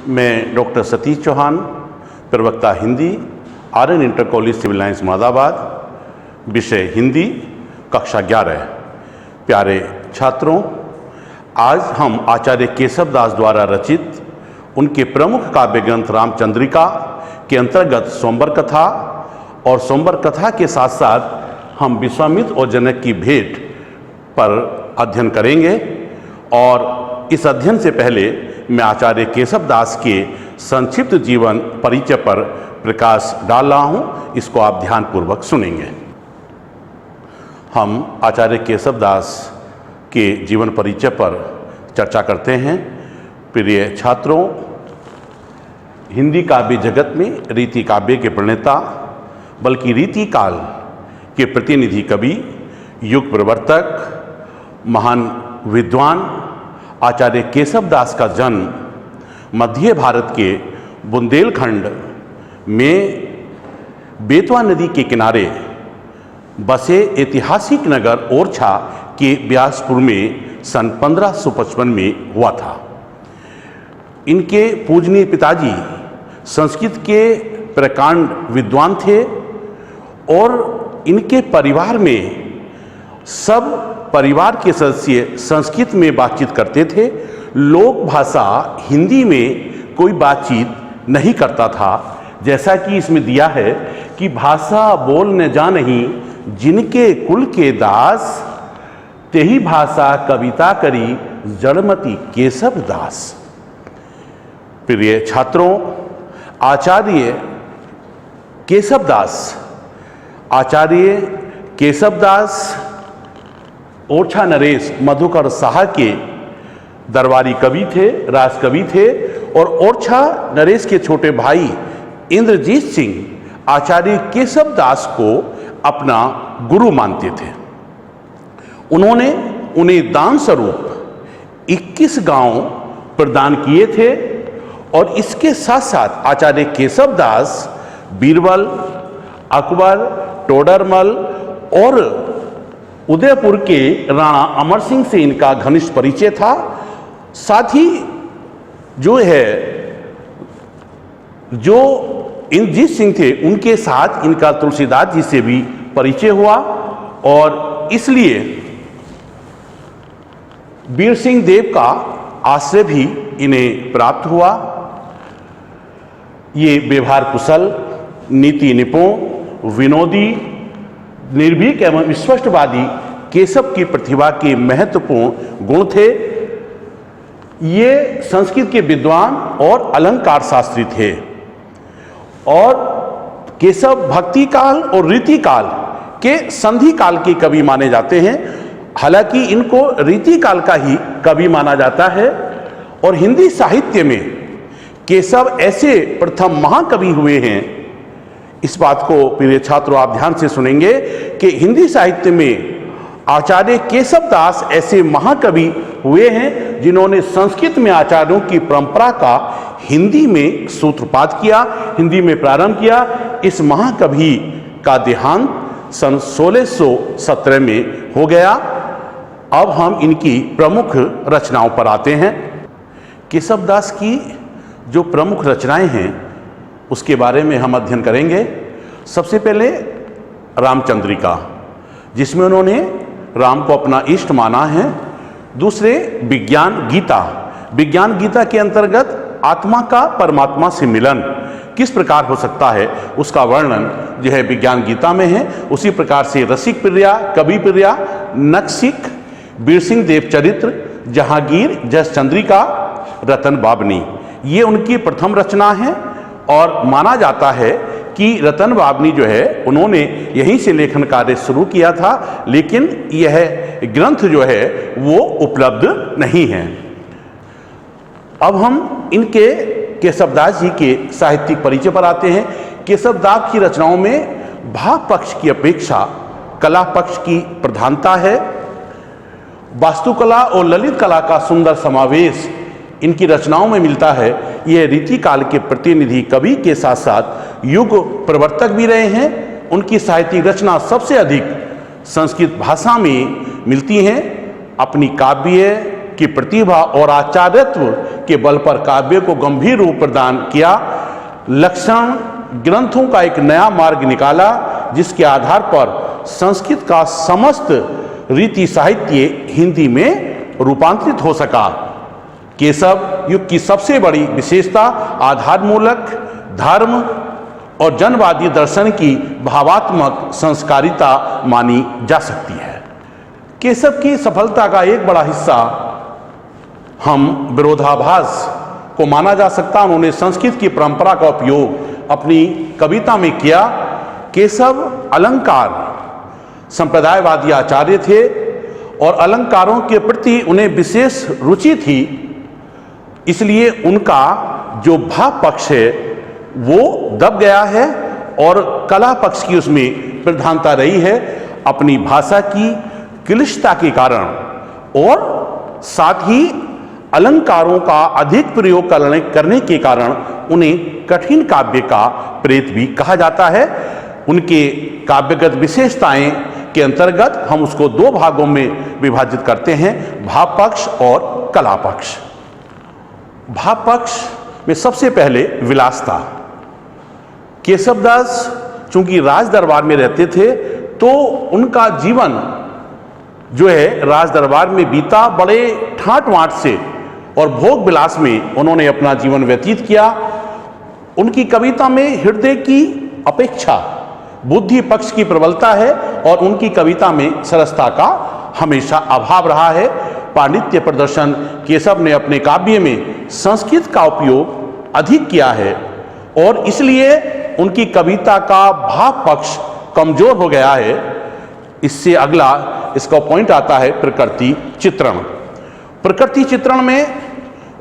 मैं डॉक्टर सतीश चौहान, प्रवक्ता Hindi, Aryan inter college civil lines Moradabad. विषय हिंदी, कक्षा 11। प्यारे छात्रों, आज हम आचार्य केशव दास द्वारा रचित उनके प्रमुख काव्य ग्रंथ रामचंद्रिका के अंतर्गत स्वयंवर कथा और स्वयंवर कथा के साथ साथ हम विश्वामित्र और जनक की भेंट पर अध्ययन करेंगे। और इस अध्ययन से पहले मैं आचार्य केशव दास के संक्षिप्त जीवन परिचय पर प्रकाश डाल रहा हूँ, इसको आप ध्यानपूर्वक सुनेंगे। हम आचार्य केशव दास के जीवन परिचय पर चर्चा करते हैं। प्रिय छात्रों, हिंदी काव्य जगत में रीति काव्य के प्रणेता बल्कि रीति काल के प्रतिनिधि कवि, युग प्रवर्तक, महान विद्वान आचार्य केशव दास का जन्म मध्य भारत के बुंदेलखंड में बेतवा नदी के किनारे बसे ऐतिहासिक नगर ओरछा के व्यासपुर में सन 1555 में हुआ था। इनके पूजनीय पिताजी संस्कृत के प्रकांड विद्वान थे और इनके परिवार में सब परिवार के सदस्य संस्कृत में बातचीत करते थे। लोक भाषा हिंदी में कोई बातचीत नहीं करता था। जैसा कि इसमें दिया है कि भाषा बोल न जानहि जिनके कुल के दास, तेही भाषा कविता करी जड़मति केशव दास। प्रिय छात्रों, आचार्य केशव दास ओरछा नरेश मधुकर साहा के दरबारी कवि थे, राजकवि थे और ओरछा नरेश के छोटे भाई इंद्रजीत सिंह आचार्य केशव दास को अपना गुरु मानते थे। उन्होंने उन्हें दान स्वरूप 21 गांव प्रदान किए थे और इसके साथ साथ आचार्य केशव दास बीरबल, अकबर, टोडरमल और उदयपुर के राणा अमर सिंह से इनका घनिष्ठ परिचय था। साथ ही जो इंद्रजीत सिंह थे उनके साथ इनका तुलसीदास जी से भी परिचय हुआ और इसलिए वीर सिंह देव का आश्रय भी इन्हें प्राप्त हुआ। ये व्यवहार कुशल, नीति निपुण, विनोदी, निर्भीक एवं स्पष्टवादी केशव की प्रतिभा के महत्वपूर्ण गुण थे। ये संस्कृत के विद्वान और अलंकार शास्त्री थे और केशव भक्ति काल और रीति काल के संधि काल के कवि माने जाते हैं। हालांकि इनको रीति काल का ही कवि माना जाता है और हिंदी साहित्य में केशव ऐसे प्रथम महाकवि हुए हैं। इस बात को प्रिय छात्रों आप ध्यान से सुनेंगे कि हिंदी साहित्य में आचार्य केशव दास ऐसे महाकवि हुए हैं जिन्होंने संस्कृत में आचार्यों की परंपरा का हिंदी में सूत्रपात किया, हिंदी में प्रारंभ किया। इस महाकवि का देहांत सन 1617 में हो गया। अब हम इनकी प्रमुख रचनाओं पर आते हैं। केशव दास की जो प्रमुख रचनाएं हैं उसके बारे में हम अध्ययन करेंगे। सबसे पहले रामचंद्रिका, जिसमें उन्होंने राम को अपना इष्ट माना है। दूसरे विज्ञान गीता। विज्ञान गीता के अंतर्गत आत्मा का परमात्मा से मिलन किस प्रकार हो सकता है उसका वर्णन जो है विज्ञान गीता में है। उसी प्रकार से रसिक प्रिया, कवि प्रिया, नक्सिक, वीर सिंह देव चरित्र, जहांगीर, जस चंद्रिका, रतन बाबनी, ये उनकी प्रथम रचना है। और माना जाता है कि रतन बाबनी जो है उन्होंने यहीं से लेखन कार्य शुरू किया था, लेकिन यह ग्रंथ जो है वो उपलब्ध नहीं है। अब हम इनके केशवदास जी के साहित्यिक परिचय पर आते हैं। केशवदास की रचनाओं में भाव पक्ष की अपेक्षा कला पक्ष की प्रधानता है। वास्तुकला और ललित कला का सुंदर समावेश इनकी रचनाओं में मिलता है। ये रीति काल के प्रतिनिधि कवि के साथ साथ युग प्रवर्तक भी रहे हैं। उनकी साहित्यिक रचना सबसे अधिक संस्कृत भाषा में मिलती हैं। अपनी काव्य, की प्रतिभा और आचार्यत्व के बल पर काव्य को गंभीर रूप प्रदान किया। लक्षण ग्रंथों का एक नया मार्ग निकाला, जिसके आधार पर संस्कृत का समस्त रीति साहित्य हिंदी में रूपांतरित हो सका। केशव युग की सबसे बड़ी विशेषता आधारमूलक धर्म और जनवादी दर्शन की भावात्मक संस्कारिता मानी जा सकती है। केशव की सफलता का एक बड़ा हिस्सा हम विरोधाभास को माना जा सकता। उन्होंने संस्कृत की परंपरा का उपयोग अपनी कविता में किया। केशव अलंकार संप्रदायवादी आचार्य थे और अलंकारों के प्रति उन्हें विशेष रुचि थी, इसलिए उनका जो भाव पक्ष है वो दब गया है और कला पक्ष की उसमें प्रधानता रही है। अपनी भाषा की क्लिष्टता के कारण और साथ ही अलंकारों का अधिक प्रयोग करने के कारण उन्हें कठिन काव्य का प्रेत भी कहा जाता है। उनके काव्यगत विशेषताएं के अंतर्गत हम उसको दो भागों में विभाजित करते हैं, भाव पक्ष और कला पक्ष। भाव पक्ष में सबसे पहले विलासता। केशवदास चूंकि राज दरबार में रहते थे तो उनका जीवन जो है राज दरबार में बीता। बड़े ठाट वाट से और भोग विलास में उन्होंने अपना जीवन व्यतीत किया। उनकी कविता में हृदय की अपेक्षा बुद्धि पक्ष की प्रबलता है और उनकी कविता में सरसता का हमेशा अभाव रहा है। पांडित्य प्रदर्शन केशव ने अपने काव्य में संस्कृत का उपयोग अधिक किया है और इसलिए उनकी कविता का भाव पक्ष कमजोर हो गया है। इससे अगला इसका पॉइंट आता है प्रकृति चित्रण। प्रकृति चित्रण में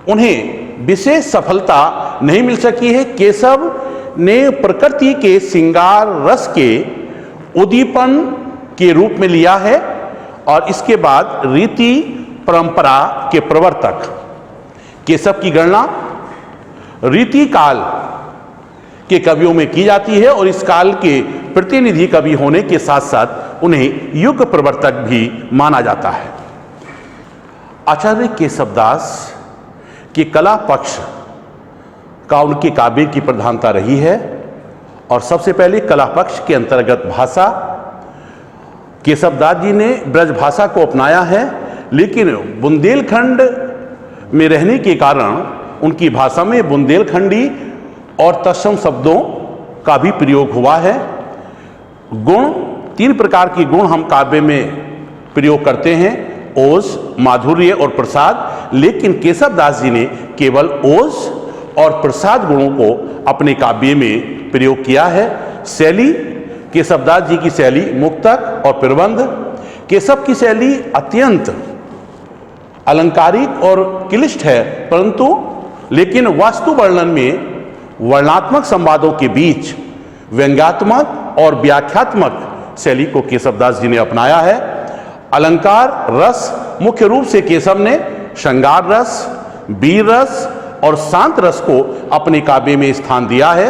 उन्हें विशेष सफलता नहीं मिल सकी है। केशव ने प्रकृति के श्रृंगार रस के उद्दीपन के रूप में लिया है और इसके बाद रीति परंपरा के प्रवर्तक केशव की गणना रीति काल के कवियों में की जाती है और इस काल के प्रतिनिधि कवि होने के साथ साथ उन्हें युग प्रवर्तक भी माना जाता है। आचार्य केशवदास के कला पक्ष का उनके काव्य की प्रधानता रही है और सबसे पहले कला पक्ष के अंतर्गत भाषा। केशवदास जी ने ब्रज भाषा को अपनाया है, लेकिन बुंदेलखंड में रहने के कारण उनकी भाषा में बुंदेलखंडी और तत्सम शब्दों का भी प्रयोग हुआ है। गुण, तीन प्रकार के गुण हम काव्य में प्रयोग करते हैं, ओज, माधुर्य और प्रसाद, लेकिन केशवदास जी ने केवल ओज और प्रसाद गुणों को अपने काव्य में प्रयोग किया है। शैली, केशवदास जी की शैली मुक्तक और प्रबंध। केशव की शैली अत्यंत अलंकारिक और क्लिष्ट है, परंतु लेकिन वास्तु वर्णन में वर्णात्मक संवादों के बीच व्यंग्यात्मक और व्याख्यात्मक शैली को केशवदास जी ने अपनाया है। अलंकार रस, मुख्य रूप से केशव ने श्रृंगार रस, वीर रस और शांत रस को अपने काव्य में स्थान दिया है।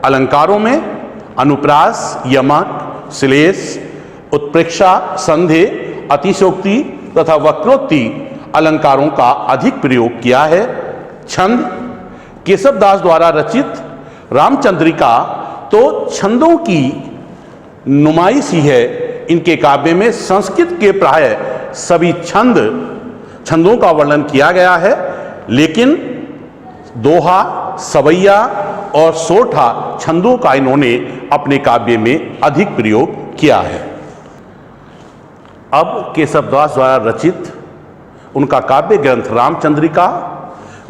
अलंकारों में अनुप्रास, यमक, श्लेष, उत्प्रेक्षा, संधि, अतिशोक्ति तथा वक्रोक्ति अलंकारों का अधिक प्रयोग किया है। छंद, केशवदास द्वारा रचित रामचंद्रिका तो छंदों की नुमाइश ही है। इनके काव्य में संस्कृत के प्राय सभी छंदों का वर्णन किया गया है, लेकिन दोहा, सवैया और सोठा छंदों का इन्होंने अपने काव्य में अधिक प्रयोग किया है। अब केशवदास द्वारा रचित उनका काव्य ग्रंथ रामचंद्रिका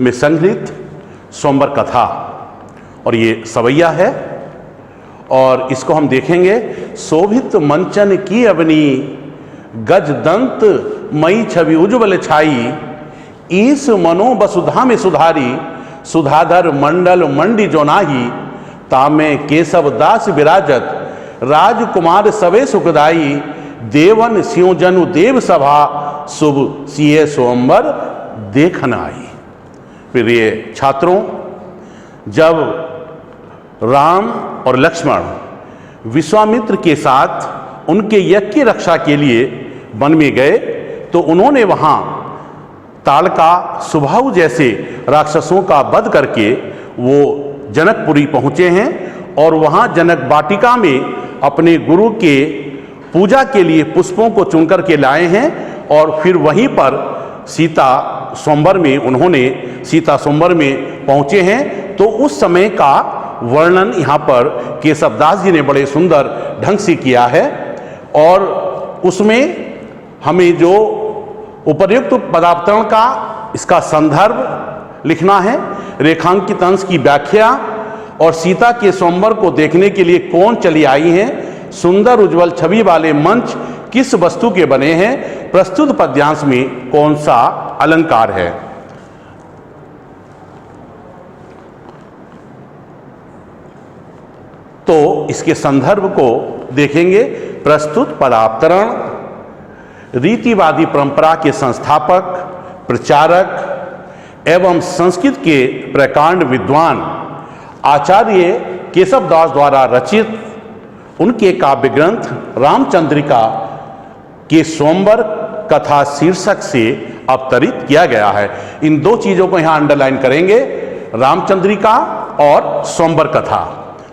में संग्रहित स्वयंवर कथा और ये सवैया है और इसको हम देखेंगे। शोभित मंचन की अवनी गज दंत मई छवि उज्ज्वल छाई, ईस मनो वसुधा में सुधारी, सुधाधर मंडल मंडी जोनाही, तामे केशव दास विराजत, राजकुमार सवे सुखदाई, देवन सिंह जनु देव सभा, शुभ सिए स्वयंवर देखन आई। प्रिय छात्रों, जब राम और लक्ष्मण विश्वामित्र के साथ उनके यज्ञ की रक्षा के लिए वन में गए तो उन्होंने वहाँ ताड़का सुबाहु जैसे राक्षसों का वध करके वो जनकपुरी पहुँचे हैं और वहाँ जनक वाटिका में अपने गुरु के पूजा के लिए पुष्पों को चुन कर के लाए हैं और फिर वहीं पर सीता स्वयंवर में उन्होंने सीता स्वयंवर में पहुँचे हैं। तो उस समय का वर्णन यहाँ पर केशवदास जी ने बड़े सुंदर ढंग से किया है और उसमें हमें जो उपर्युक्त पदावतरण का इसका संदर्भ लिखना है, रेखांकित अंश की व्याख्या और सीता के स्वयंवर को देखने के लिए कौन चली आई हैं, सुंदर उज्जवल छवि वाले मंच किस वस्तु के बने हैं, प्रस्तुत पद्यांश में कौन सा अलंकार है। तो इसके संदर्भ को देखेंगे। प्रस्तुत पदावतरण रीतिवादी परंपरा के संस्थापक, प्रचारक एवं संस्कृत के प्रकांड विद्वान आचार्य केशवदास द्वारा रचित उनके काव्य ग्रंथ रामचंद्रिका के स्वयंवर कथा शीर्षक से अवतरित किया गया है। इन दो चीजों को यहां अंडरलाइन करेंगे, रामचंद्रिका और स्वयंवर कथा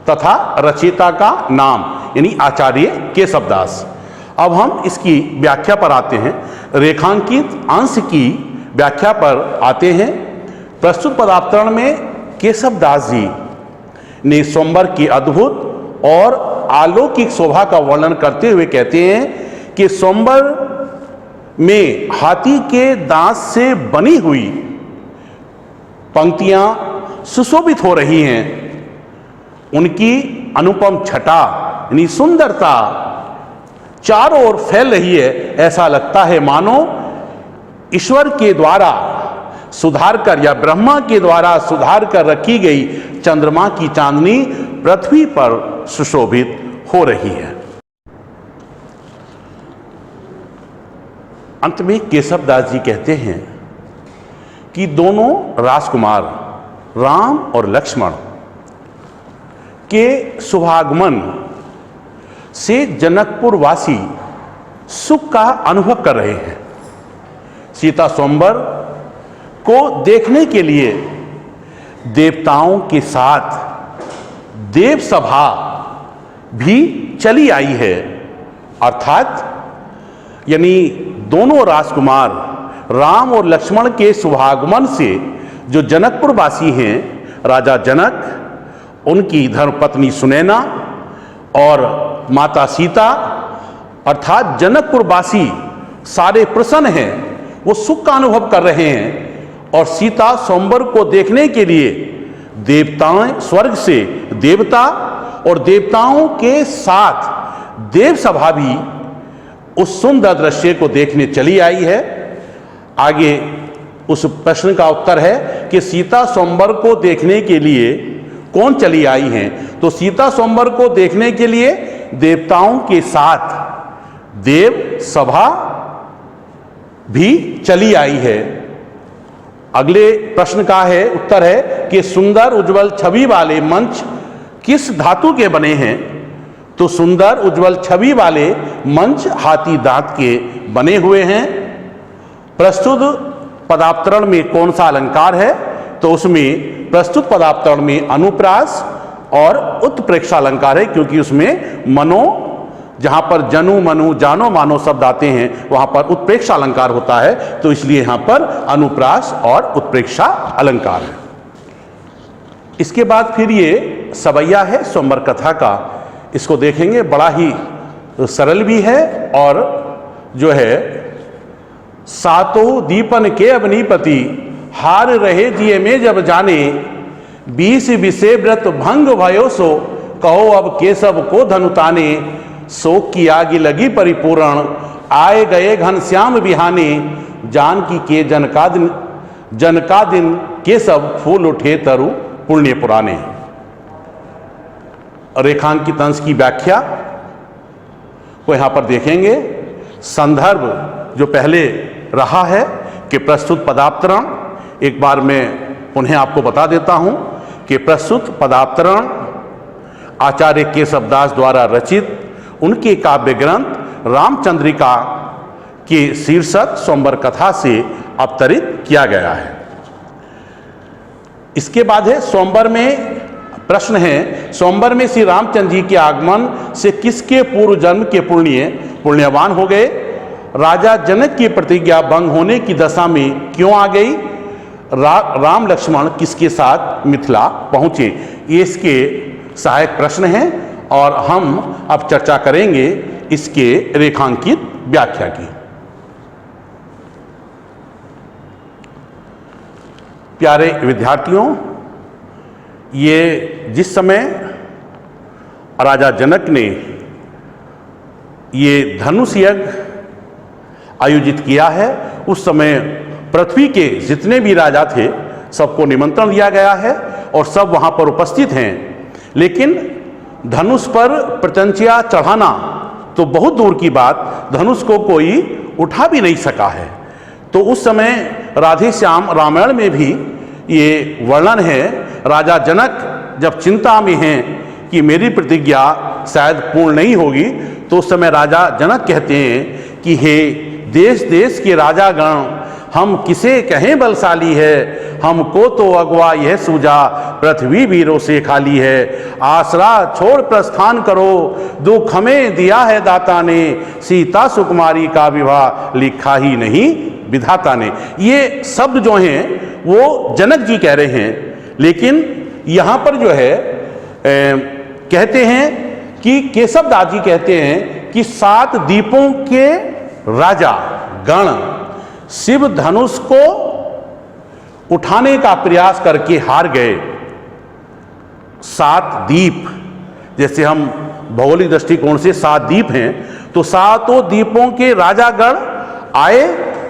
तथा रचयिता का नाम यानी आचार्य केशवदास। अब हम इसकी व्याख्या पर आते हैं, रेखांकित अंश की व्याख्या पर आते हैं। प्रस्तुत पदावतरण में केशवदास जी ने स्वयंवर की अद्भुत और अलौकिक शोभा का वर्णन करते हुए कहते हैं कि स्वयंवर में हाथी के दांत से बनी हुई पंक्तियां सुशोभित हो रही हैं। उनकी अनुपम छटा यानी सुंदरता चारों ओर फैल रही है। ऐसा लगता है मानो ईश्वर के द्वारा सुधार कर या ब्रह्मा के द्वारा सुधार कर रखी गई चंद्रमा की चांदनी पृथ्वी पर सुशोभित हो रही है। अंत में केशवदास जी कहते हैं कि दोनों राजकुमार राम और लक्ष्मण के शुभागमन से जनकपुर वासी सुख का अनुभव कर रहे हैं। सीता स्वयंवर को देखने के लिए देवताओं के साथ देव सभा भी चली आई है, अर्थात यानी दोनों राजकुमार राम और लक्ष्मण के शुभागमन से जो जनकपुर वासी हैं, राजा जनक, उनकी धर्मपत्नी सुनैना और माता सीता अर्थात जनकपुर वासी सारे प्रसन्न हैं, वो सुख का अनुभव कर रहे हैं। और सीता स्वयंवर को देखने के लिए देवताएं, स्वर्ग से देवता और देवताओं के साथ देव सभा भी उस सुंदर दृश्य को देखने चली आई है। आगे उस प्रश्न का उत्तर है कि सीता स्वयंवर को देखने के लिए कौन चली आई हैं। तो सीता स्वयंवर को देखने के लिए देवताओं के साथ देव सभा भी चली आई है। अगले प्रश्न का है उत्तर है कि सुंदर उज्जवल छवि वाले मंच किस धातु के बने हैं। तो सुंदर उज्जवल छवि वाले मंच हाथी दांत के बने हुए हैं। प्रस्तुत पदावतरण में कौन सा अलंकार है। तो उसमें प्रस्तुत पदावतरण में अनुप्रास और उत्प्रेक्षा अलंकार है, क्योंकि उसमें मनो, जहां पर जनु मनु जानो मानो शब्द आते हैं वहां पर उत्प्रेक्षा अलंकार होता है, तो इसलिए यहां पर अनुप्रास और उत्प्रेक्षा अलंकार है। इसके बाद फिर ये सवैया है स्वयंवर कथा का, इसको देखेंगे। बड़ा ही सरल भी है और जो है सातों दीपन के अवनीपति हार रहे दिए में जब जाने 20 विषय व्रत भंग भयो सो कहो अब केशव को धनुताने शोक की आग लगी परिपूर्ण आए गए घनश्याम बिहाने जानकी के जनका दिन केशव फूल उठे तरु पुण्य पुराने। रेखांकित अंश की व्याख्या को यहां पर देखेंगे। संदर्भ जो पहले रहा है कि प्रस्तुत पदावतरण, एक बार मैं पुनः आपको बता देता हूं कि प्रस्तुत पदावतरण आचार्य केशवदास द्वारा रचित उनके काव्य ग्रंथ रामचंद्रिका के शीर्षक स्वयंवर कथा से अवतरित किया गया है। इसके बाद है स्वयंवर में प्रश्न है, स्वयंवर में श्री रामचंद्र जी के आगमन से किसके पूर्व जन्म के पुण्यवान हो गए? राजा जनक की प्रतिज्ञा भंग होने की दशा में क्यों आ गई? राम लक्ष्मण किसके साथ मिथिला पहुंचे? ये इसके सहायक प्रश्न हैं और हम अब चर्चा करेंगे इसके रेखांकित व्याख्या की। प्यारे विद्यार्थियों, ये जिस समय राजा जनक ने ये धनुष यज्ञ आयोजित किया है, उस समय पृथ्वी के जितने भी राजा थे सबको निमंत्रण दिया गया है और सब वहाँ पर उपस्थित हैं। लेकिन धनुष पर प्रत्यंचा चढ़ाना तो बहुत दूर की बात, धनुष को कोई उठा भी नहीं सका है। तो उस समय राधे श्याम रामायण में भी ये वर्णन है, राजा जनक जब चिंता में हैं कि मेरी प्रतिज्ञा शायद पूर्ण नहीं होगी, तो उस समय राजा जनक कहते हैं कि हे देश देश के राजागण, हम किसे कहें बलशाली है, हमको तो अगवा यह सूझा, पृथ्वी वीरों से खाली है। आसरा छोड़ प्रस्थान करो, दुख हमें दिया है दाता ने, सीता सुकुमारी का विवाह लिखा ही नहीं विधाता ने। ये शब्द जो हैं वो जनक जी कह रहे हैं, लेकिन यहाँ पर जो है कहते हैं कि केशव दास जी कहते हैं कि 7 द्वीपों के राजा गण शिव धनुष को उठाने का प्रयास करके हार गए। 7 द्वीप, जैसे हम भौगोलिक दृष्टिकोण से 7 द्वीप हैं, तो 7 द्वीपों के राजागण आए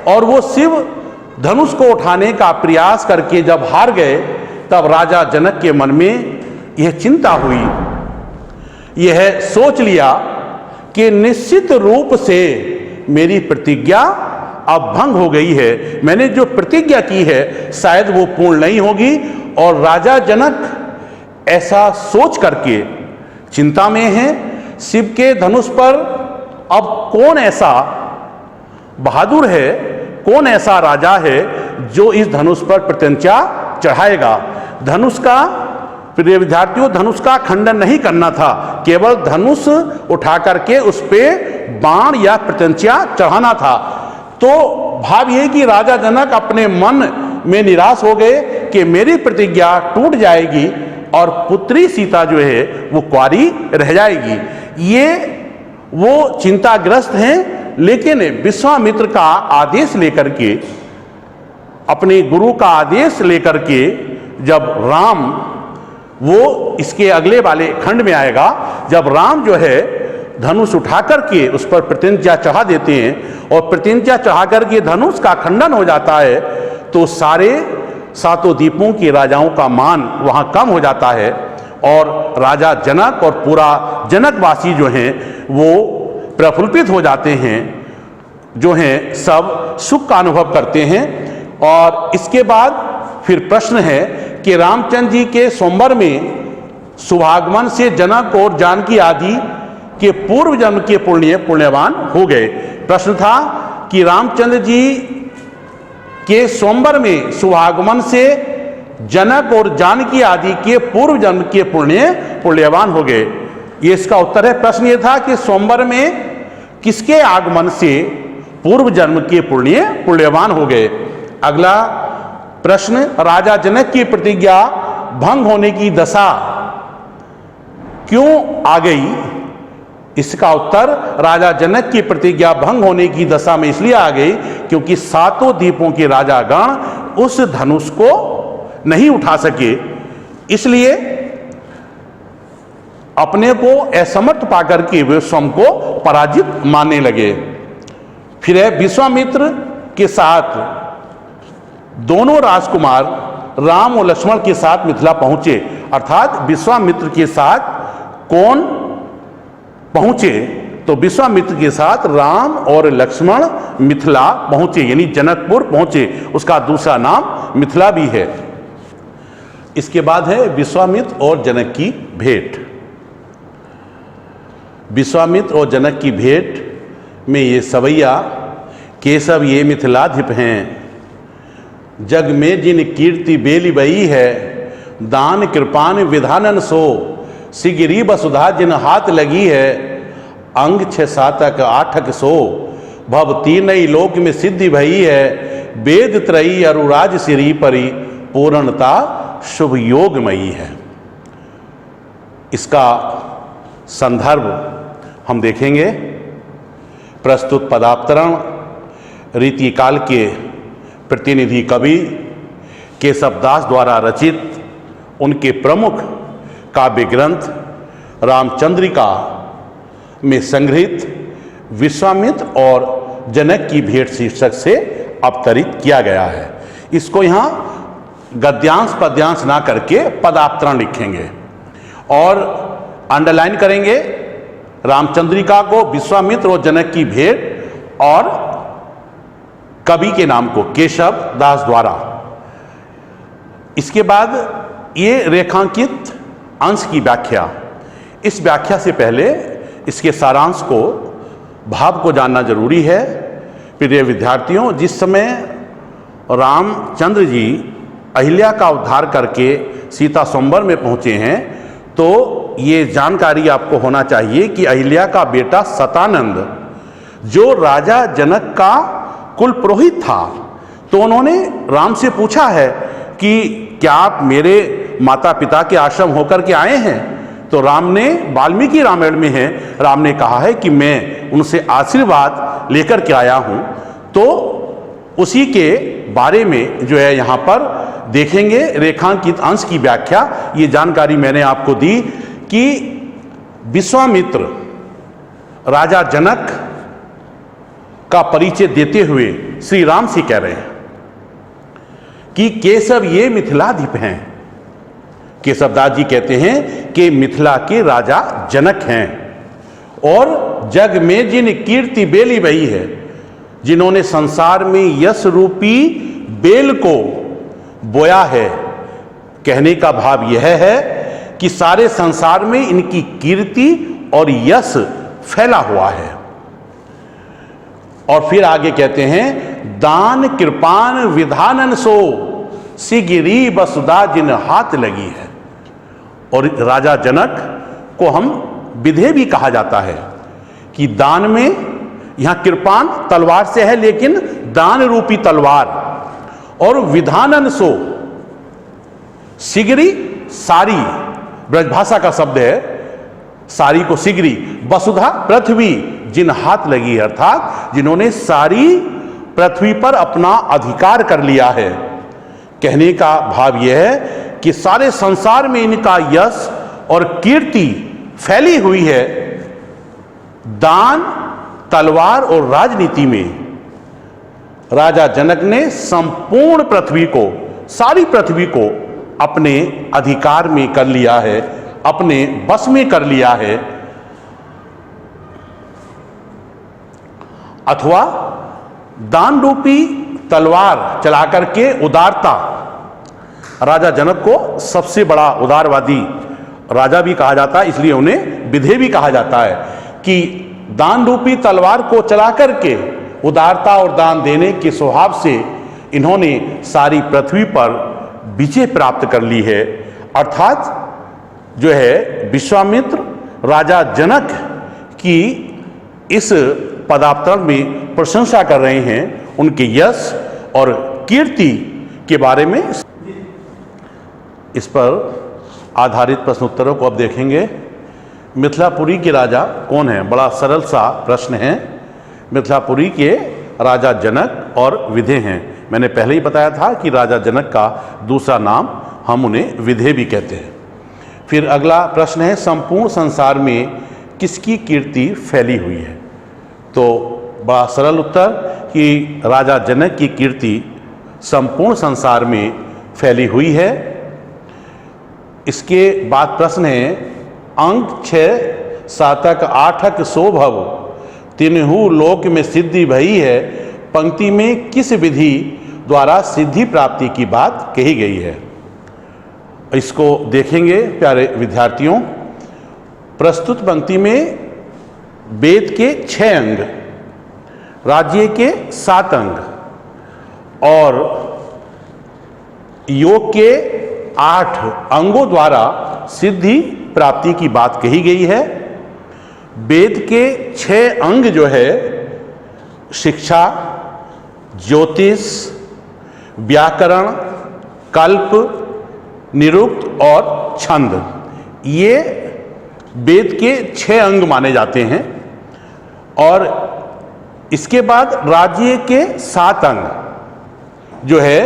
और वो शिव धनुष को उठाने का प्रयास करके जब हार गए, तब राजा जनक के मन में यह चिंता हुई, यह सोच लिया कि निश्चित रूप से मेरी प्रतिज्ञा अब भंग हो गई है, मैंने जो प्रतिज्ञा की है शायद वो पूर्ण नहीं होगी। और राजा जनक ऐसा सोच करके चिंता में हैं। शिव के धनुष पर अब कौन ऐसा बहादुर है, कौन ऐसा राजा है जो इस धनुष पर प्रत्यंचा चढ़ाएगा? धनुष का, प्रिय विद्यार्थियों, धनुष का खंडन नहीं करना था, केवल धनुष उठा करके उस पे बाण या प्रत्यंचा चढ़ाना था। तो भाव यह कि राजा जनक अपने मन में निराश हो गए कि मेरी प्रतिज्ञा टूट जाएगी और पुत्री सीता जो है वो कुंवारी रह जाएगी। ये वो चिंताग्रस्त हैं, लेकिन विश्वामित्र का आदेश लेकर के, अपने गुरु का आदेश लेकर के जब राम, वो इसके अगले वाले खंड में आएगा, जब राम जो है धनुष उठा करके उस पर प्रतिज्ञा चढ़ा देते हैं और प्रतिज्ञा चढ़ा करके धनुष का खंडन हो जाता है, तो सारे 7 द्वीपों के राजाओं का मान वहाँ कम हो जाता है और राजा जनक और पूरा जनकवासी जो हैं वो प्रफुल्लित हो जाते हैं, जो हैं सब सुख का अनुभव करते हैं। और इसके बाद फिर प्रश्न है कि रामचंद्र जी के स्वयंवर में शुभागमन से जनक और जानकी आदि के पूर्व जन्म के पुण्यवान हो गए। प्रश्न था कि रामचंद्र जी के स्वयंवर में शुभागमन से जनक और जानकी आदि के पूर्व जन्म के पुण्यवान हो गए। ये इसका उत्तर है। प्रश्न ये था कि स्वयंवर में किसके आगमन से पूर्व जन्म के पुण्यवान हो गए। अगला प्रश्न, राजा जनक की प्रतिज्ञा भंग होने की दशा क्यों आ गई? इसका उत्तर, राजा जनक की प्रतिज्ञा भंग होने की दशा में इसलिए आ गई क्योंकि 7 द्वीपों के राजागण उस धनुष को नहीं उठा सके, इसलिए अपने को असमर्थ पाकर के वे स्वयं को पराजित मानने लगे। फिर है विश्वामित्र के साथ दोनों राजकुमार राम और लक्ष्मण के साथ मिथिला पहुंचे, अर्थात विश्वामित्र के साथ कौन पहुंचे? तो विश्वामित्र के साथ राम और लक्ष्मण मिथिला पहुंचे, यानी जनकपुर पहुंचे। उसका दूसरा नाम मिथिला भी है। इसके बाद है विश्वामित्र और जनक की भेंट। विश्वामित्र और जनक की भेंट में ये सवैया केशव ये मिथिलाधिप हैं, जग में जिन कीर्ति बेली बई है, दान कृपान विधानन सो, सिगिरी वसुधा जिन हाथ लगी है, अंग 6 सातक 8 सो, भव तीनई लोक में सिद्धि भई है, वेद त्रयी अरुराज सिरी परी, पूर्णता शुभ योगमयी है। इसका संदर्भ हम देखेंगे। प्रस्तुत पदावतरण रीतिकाल के प्रतिनिधि कवि केशवदास द्वारा रचित उनके प्रमुख काव्य ग्रंथ रामचंद्रिका में संग्रहित विश्वामित्र और जनक की भेंट शीर्षक से अवतरित किया गया है। इसको यहाँ गद्यांश पद्यांश ना करके पदावतरण लिखेंगे और अंडरलाइन करेंगे रामचंद्रिका को, विश्वामित्र और जनक की भेंट और कवि के नाम को केशव दास द्वारा। इसके बाद ये रेखांकित अंश की व्याख्या। इस व्याख्या से पहले इसके सारांश को, भाव को जानना जरूरी है। प्रिय विद्यार्थियों, जिस समय रामचंद्र जी अहिल्या का उद्धार करके सीता स्वयंवर में पहुंचे हैं, तो ये जानकारी आपको होना चाहिए कि अहिल्या का बेटा सतानंद जो राजा जनक का कुल पुरोहित था, तो उन्होंने राम से पूछा है कि क्या आप मेरे माता पिता के आश्रम होकर के आए हैं? तो राम ने, वाल्मीकि रामायण में है, राम ने कहा है कि मैं उनसे आशीर्वाद लेकर के आया हूं। तो उसी के बारे में जो है यहाँ पर देखेंगे रेखांकित अंश की व्याख्या। ये जानकारी मैंने आपको दी कि विश्वामित्र राजा जनक का परिचय देते हुए श्री राम से कह रहे हैं कि केशव ये मिथिलाधिप हैं। केशवदास जी कहते हैं कि मिथिला के राजा जनक हैं और जग में जिन कीर्ति बेली बही है, जिन्होंने संसार में यश रूपी बेल को बोया है। कहने का भाव यह है कि सारे संसार में इनकी कीर्ति और यश फैला हुआ है। और फिर आगे कहते हैं, दान कृपान विधानन सो, सिगिरी वसुधा जिन हाथ लगी है। और राजा जनक को हम विधे भी कहा जाता है कि दान में, यहां कृपान तलवार से है, लेकिन दान रूपी तलवार, और विधानन सो, सिगरी सारी ब्रजभाषा का शब्द है, सारी को सिगरी, वसुधा पृथ्वी जिन हाथ लगी है, अर्थात जिन्होंने सारी पृथ्वी पर अपना अधिकार कर लिया है। कहने का भाव यह है कि सारे संसार में इनका यश और कीर्ति फैली हुई है। दान, तलवार और राजनीति में राजा जनक ने संपूर्ण पृथ्वी को, सारी पृथ्वी को अपने अधिकार में कर लिया है, अपने बस में कर लिया है। अथवा दान रूपी तलवार चला करके उदारता, राजा जनक को सबसे बड़ा उदारवादी राजा भी कहा जाता है, इसलिए उन्हें विधे भी कहा जाता है कि दान रूपी तलवार को चला करके उदारता और दान देने के स्वभाव से इन्होंने सारी पृथ्वी पर विजय प्राप्त कर ली है। अर्थात जो है विश्वामित्र राजा जनक की इस पदावतरण में प्रशंसा कर रहे हैं, उनके यश और कीर्ति के बारे में। इस पर आधारित प्रश्नोत्तरों को अब देखेंगे। मिथिलापुरी के राजा कौन है? बड़ा सरल सा प्रश्न है। मिथिलापुरी के राजा जनक और विधे हैं। मैंने पहले ही बताया था कि राजा जनक का दूसरा नाम हम उन्हें विधे भी कहते हैं। फिर अगला प्रश्न है, संपूर्ण संसार में किसकी कीर्ति फैली हुई है? तो बड़ा सरल उत्तर कि राजा जनक की कीर्ति संपूर्ण संसार में फैली हुई है। इसके बाद प्रश्न है, अंक 6 सातक 8 सो भव, तिन्हु लोक में सिद्धि भई है, पंक्ति में किस विधि द्वारा सिद्धि प्राप्ति की बात कही गई है? इसको देखेंगे प्यारे विद्यार्थियों। प्रस्तुत पंक्ति में वेद के 6 अंग राज्य के 7 अंग और योग के 8 अंगों द्वारा सिद्धि प्राप्ति की बात कही गई है। वेद के 6 अंग जो है शिक्षा, ज्योतिष, व्याकरण, कल्प, निरुक्त और छंद, ये वेद के 6 अंग माने जाते हैं। और इसके बाद राज्य के 7 अंग जो है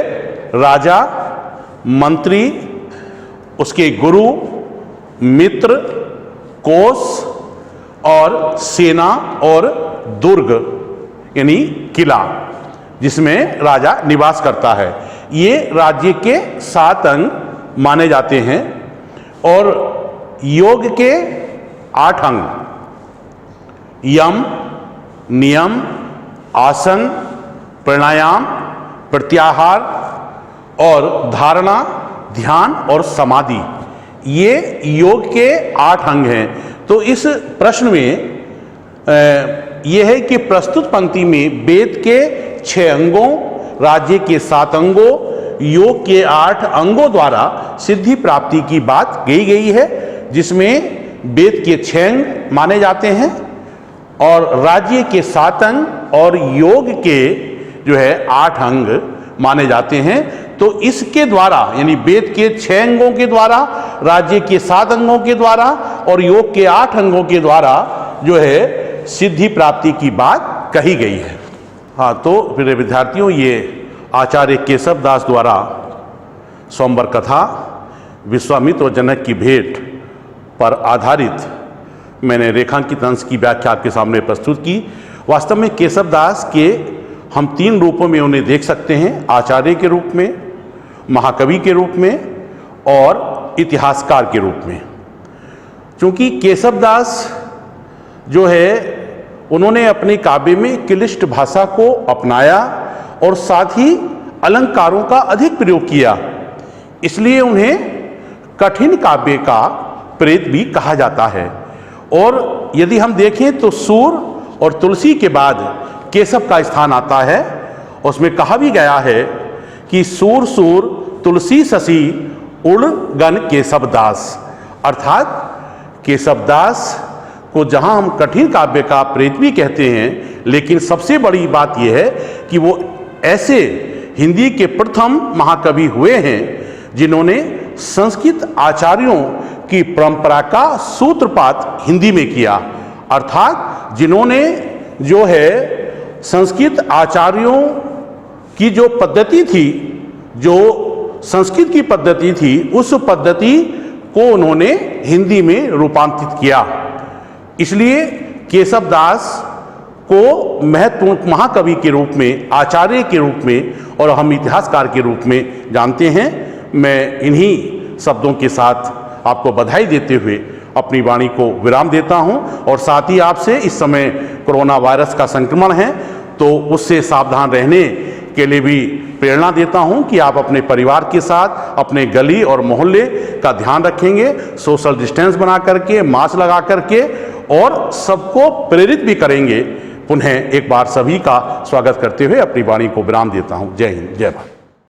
राजा, मंत्री, उसके गुरु, मित्र, कोष और सेना और दुर्ग यानी किला जिसमें राजा निवास करता है, ये राज्य के 7 अंग माने जाते हैं। और योग के 8 अंग यम, नियम, आसन, प्राणायाम, प्रत्याहार और धारणा, ध्यान और समाधि, ये योग के 8 अंग हैं। तो इस प्रश्न में यह है कि प्रस्तुत पंक्ति में वेद के 6 अंगों, राज्य के 7 अंगों, योग के 8 अंगों द्वारा सिद्धि प्राप्ति की बात कही गई है, जिसमें वेद के 6 अंग माने जाते हैं और राज्य के 7 अंग और योग के जो है 8 अंग माने जाते हैं। तो इसके द्वारा यानी वेद के 6 अंगों के द्वारा, राज्य के 7 अंगों के द्वारा और योग के 8 अंगों के द्वारा जो है सिद्धि प्राप्ति की बात कही गई है। हाँ, तो प्रिय विद्यार्थियों, ये आचार्य केशव दास द्वारा स्वयंवर कथा विश्वामित्र और जनक की भेंट पर आधारित मैंने रेखांकित अंश की व्याख्या आपके सामने प्रस्तुत की। वास्तव में केशव दास के हम 3 रूपों में उन्हें देख सकते हैं, आचार्य के रूप में, महाकवि के रूप में और इतिहासकार के रूप में। क्योंकि केशव दास जो है उन्होंने अपने काव्य में क्लिष्ट भाषा को अपनाया और साथ ही अलंकारों का अधिक प्रयोग किया, इसलिए उन्हें कठिन काव्य का प्रेत भी कहा जाता है। और यदि हम देखें तो सूर और तुलसी के बाद केशव का स्थान आता है। उसमें कहा भी गया है कि सूर सूर तुलसी शशि उड़ गण केशव दास, अर्थात केशव दास को जहां हम कठिन काव्य का प्रेत भी कहते हैं, लेकिन सबसे बड़ी बात यह है कि वो ऐसे हिंदी के प्रथम महाकवि हुए हैं जिन्होंने संस्कृत आचार्यों की परंपरा का सूत्रपात हिंदी में किया, अर्थात जिन्होंने जो है संस्कृत आचार्यों की जो पद्धति थी, जो संस्कृत की पद्धति थी, उस पद्धति को उन्होंने हिंदी में रूपांतरित किया। इसलिए केशव दास को महत्वपूर्ण महाकवि के रूप में, आचार्य के रूप में और हम इतिहासकार के रूप में जानते हैं। मैं इन्हीं शब्दों के साथ आपको बधाई देते हुए अपनी वाणी को विराम देता हूं और साथ ही आपसे इस समय कोरोना वायरस का संक्रमण है तो उससे सावधान रहने के लिए भी प्रेरणा देता हूं कि आप अपने परिवार के साथ अपने गली और मोहल्ले का ध्यान रखेंगे, सोशल डिस्टेंस बना करके, मास्क लगा करके और सबको प्रेरित भी करेंगे। पुनः एक बार सभी का स्वागत करते हुए अपनी वाणी को विराम देता हूं। जय हिंद, जय भारत।